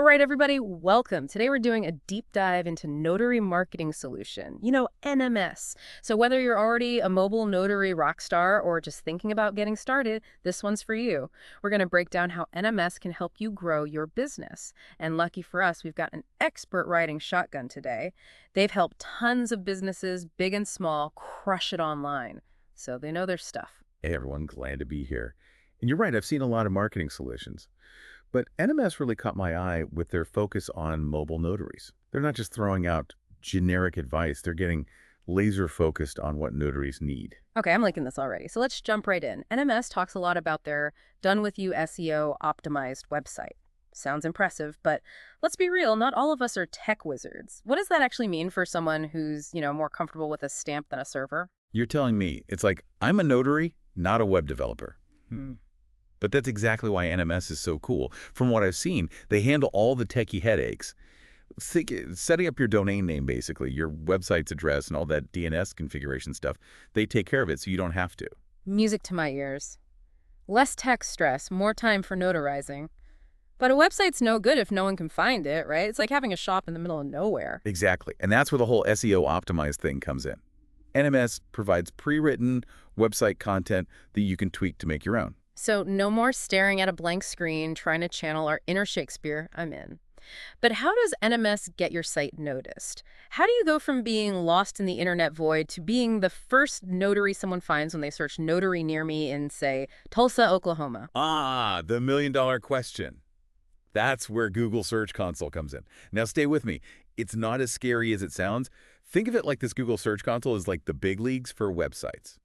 All right, everybody, welcome. Today we're doing a deep dive into notary marketing solution, NMS. So whether you're already a mobile notary rock star or just thinking about getting started, this one's for you. We're going to break down how NMS can help you grow your business. And lucky for us, we've got an expert riding shotgun today. They've helped tons of businesses, big and small, crush it online. So they know their stuff. Hey everyone, glad to be here. And you're right, I've seen a lot of marketing solutions. But NMS really caught my eye with their focus on mobile notaries. They're not just throwing out generic advice, they're getting laser focused on what notaries need. Okay, I'm liking this already. So let's jump right in. NMS talks a lot about their done-with-you SEO optimized website. Sounds impressive, but let's be real, not all of us are tech wizards. What does that actually mean for someone who's, more comfortable with a stamp than a server? You're telling me, it's like, I'm a notary, not a web developer. But that's exactly why NMS is so cool. From what I've seen, they handle all the techie headaches. Setting up your domain name, basically, your website's address and all that DNS configuration stuff, they take care of it so you don't have to. Music to my ears. Less tech stress, more time for notarizing. But a website's no good if no one can find it, right? It's like having a shop in the middle of nowhere. Exactly. And that's where the whole SEO optimized thing comes in. NMS provides pre-written website content that you can tweak to make your own. So no more staring at a blank screen trying to channel our inner Shakespeare. I'm in. But how does NMS get your site noticed? How do you go from being lost in the internet void to being the first notary someone finds when they search notary near me in, say, Tulsa, Oklahoma? Ah, the million-dollar question. That's where Google Search Console comes in. Now stay with me. It's not as scary as it sounds. Think of it like this Google Search Console is like the big leagues for websites.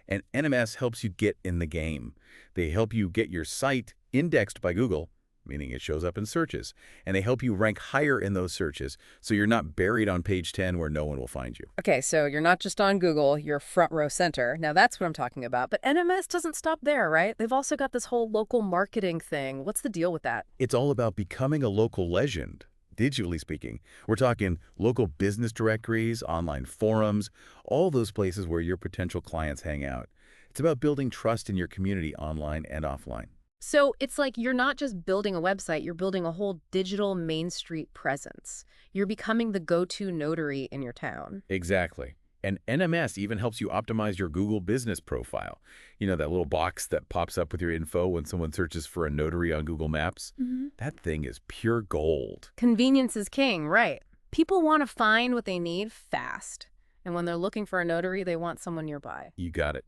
And NMS helps you get in the game. They help you get your site indexed by Google, meaning it shows up in searches, and they help you rank higher in those searches so you're not buried on page 10 where no one will find you. Okay, so you're not just on Google, you're front row center. Now that's what I'm talking about. But NMS doesn't stop there, right? They've also got this whole local marketing thing. What's the deal with that? It's all about becoming a local legend. Digitally speaking, we're talking local business directories, online forums, all those places where your potential clients hang out. It's about building trust in your community online and offline. So it's like you're not just building a website, you're building a whole digital Main Street presence. You're becoming the go-to notary in your town. Exactly. And NMS even helps you optimize your Google business profile. You know, that little box that pops up with your info when someone searches for a notary on Google Maps? That thing is pure gold. Convenience is king, right? People want to find what they need fast. And when they're looking for a notary, they want someone nearby. You got it.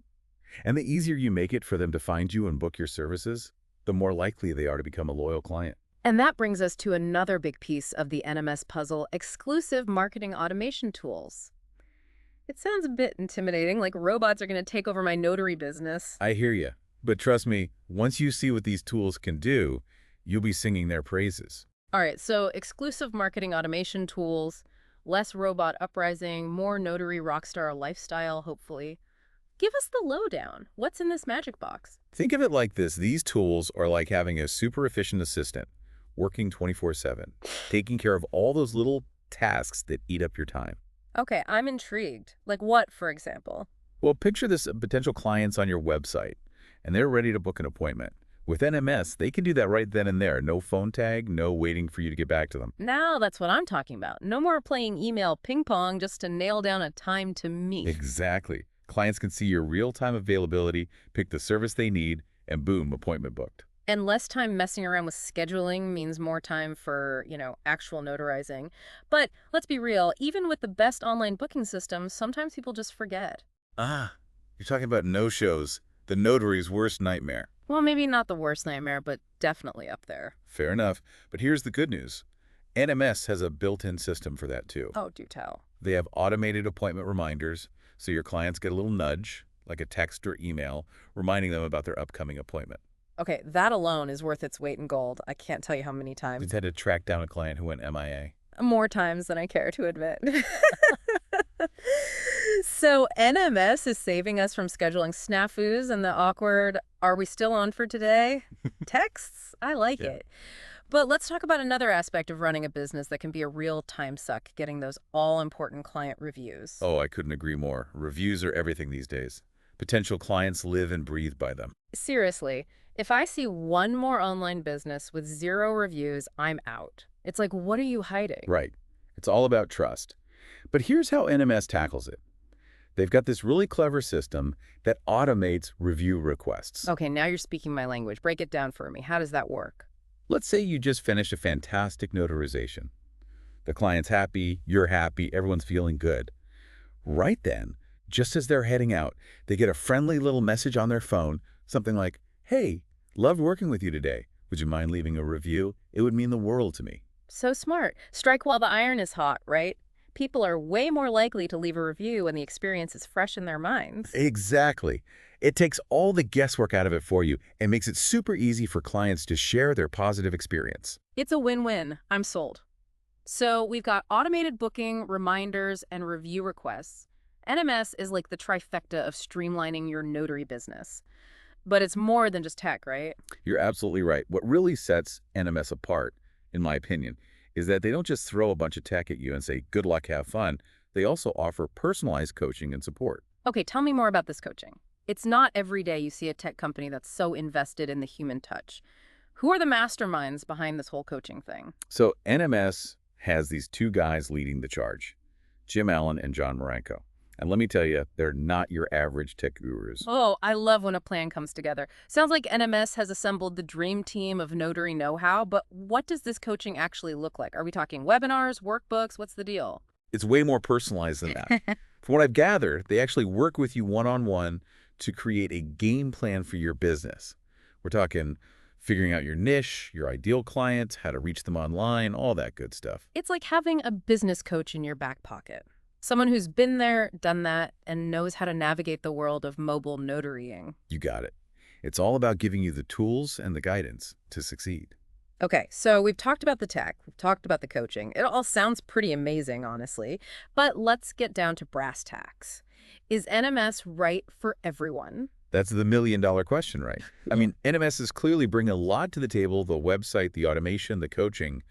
And the easier you make it for them to find you and book your services, the more likely they are to become a loyal client. And that brings us to another big piece of the NMS puzzle, exclusive marketing automation tools. It sounds a bit intimidating, like robots are going to take over my notary business. I hear you. But trust me, once you see what these tools can do, you'll be singing their praises. All right, so exclusive marketing automation tools, less robot uprising, more notary rockstar lifestyle, hopefully. Give us the lowdown. What's in this magic box? Think of it like this. These tools are like having a super efficient assistant working 24/7, taking care of all those little tasks that eat up your time. Okay, I'm intrigued. Like what, for example? Well, picture this potential clients on your website, and they're ready to book an appointment. With NMS, they can do that right then and there. No phone tag, no waiting for you to get back to them. Now that's what I'm talking about. No more playing email ping pong just to nail down a time to meet. Exactly. Clients can see your real-time availability, pick the service they need, and boom, appointment booked. And less time messing around with scheduling means more time for, actual notarizing. But let's be real, even with the best online booking systems, sometimes people just forget. Ah, you're talking about no-shows, the notary's worst nightmare. Well, maybe not the worst nightmare, but definitely up there. Fair enough. But here's the good news. NMS has a built-in system for that too. Oh, do tell. They have automated appointment reminders, so your clients get a little nudge, like a text or email, reminding them about their upcoming appointment. Okay, that alone is worth its weight in gold. I can't tell you how many I times. just had to track down a client who went MIA. More times than I care to admit. So NMS is saving us from scheduling snafus and the awkward, are we still on for today? Texts? I like Yeah. it. But let's talk about another aspect of running a business that can be a real time suck, getting those all-important client reviews. Oh, I couldn't agree more. Reviews are everything these days. Potential clients live and breathe by them. Seriously, If I see one more online business with 0 reviews, I'm out. It's like, what are you hiding? Right. It's all about trust. But here's how NMS tackles it. They've got this really clever system that automates review requests. Okay, now you're speaking my language. Break it down for me. How does that work? Let's say you just finished a fantastic notarization. The client's happy, you're happy, everyone's feeling good. Right then, just as they're heading out, they get a friendly little message on their phone, something like, "Hey, loved working with you today. Would you mind leaving a review? It would mean the world to me." So smart. Strike while the iron is hot, right? People are way more likely to leave a review when the experience is fresh in their minds. Exactly. It takes all the guesswork out of it for you and makes it super easy for clients to share their positive experience. It's a win-win. I'm sold. So we've got automated booking, reminders, and review requests. NMS is like the trifecta of streamlining your notary business. But it's more than just tech, right? You're absolutely right. What really sets NMS apart, in my opinion, is that they don't just throw a bunch of tech at you and say, "Good luck, have fun." They also offer personalized coaching and support. Okay, tell me more about this coaching. It's not every day you see a tech company that's so invested in the human touch. Who are the masterminds behind this whole coaching thing? So NMS has these two guys leading the charge, Jim Allen and John Marenko. And let me tell you, they're not your average tech gurus. Oh, I love when a plan comes together. Sounds like NMS has assembled the dream team of notary know-how, but what does this coaching actually look like? Are we talking webinars, workbooks? What's the deal? It's way more personalized than that. From what I've gathered, they actually work with you one-on-one to create a game plan for your business. We're talking figuring out your niche, your ideal client, how to reach them online, all that good stuff. It's like having a business coach in your back pocket. Someone who's been there, done that, and knows how to navigate the world of mobile notarying. You got it. It's all about giving you the tools and the guidance to succeed. Okay, so we've talked about the tech, we've talked about the coaching. It all sounds pretty amazing, honestly. But let's get down to brass tacks. Is NMS right for everyone? That's the million-dollar question, right? I mean, NMS is clearly bringing a lot to the table, the website, the automation, the coaching,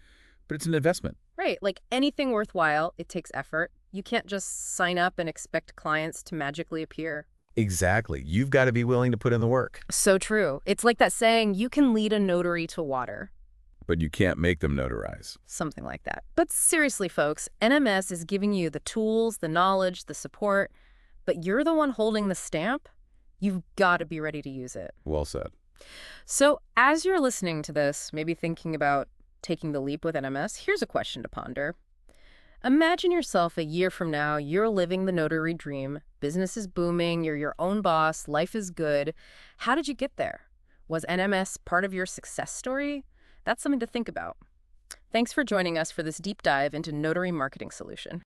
but it's an investment. Right, like anything worthwhile, it takes effort. You can't just sign up and expect clients to magically appear. Exactly. You've got to be willing to put in the work. So true. It's like that saying, you can lead a notary to water. But you can't make them notarize. Something like that. But seriously, folks, NMS is giving you the tools, the knowledge, the support, but you're the one holding the stamp. You've got to be ready to use it. Well said. So as you're listening to this, maybe thinking about taking the leap with NMS, here's a question to ponder. Imagine yourself a year from now, you're living the notary dream, business is booming, you're your own boss, life is good. How did you get there? Was NMS part of your success story? That's something to think about. Thanks for joining us for this deep dive into Notary Marketing Solution.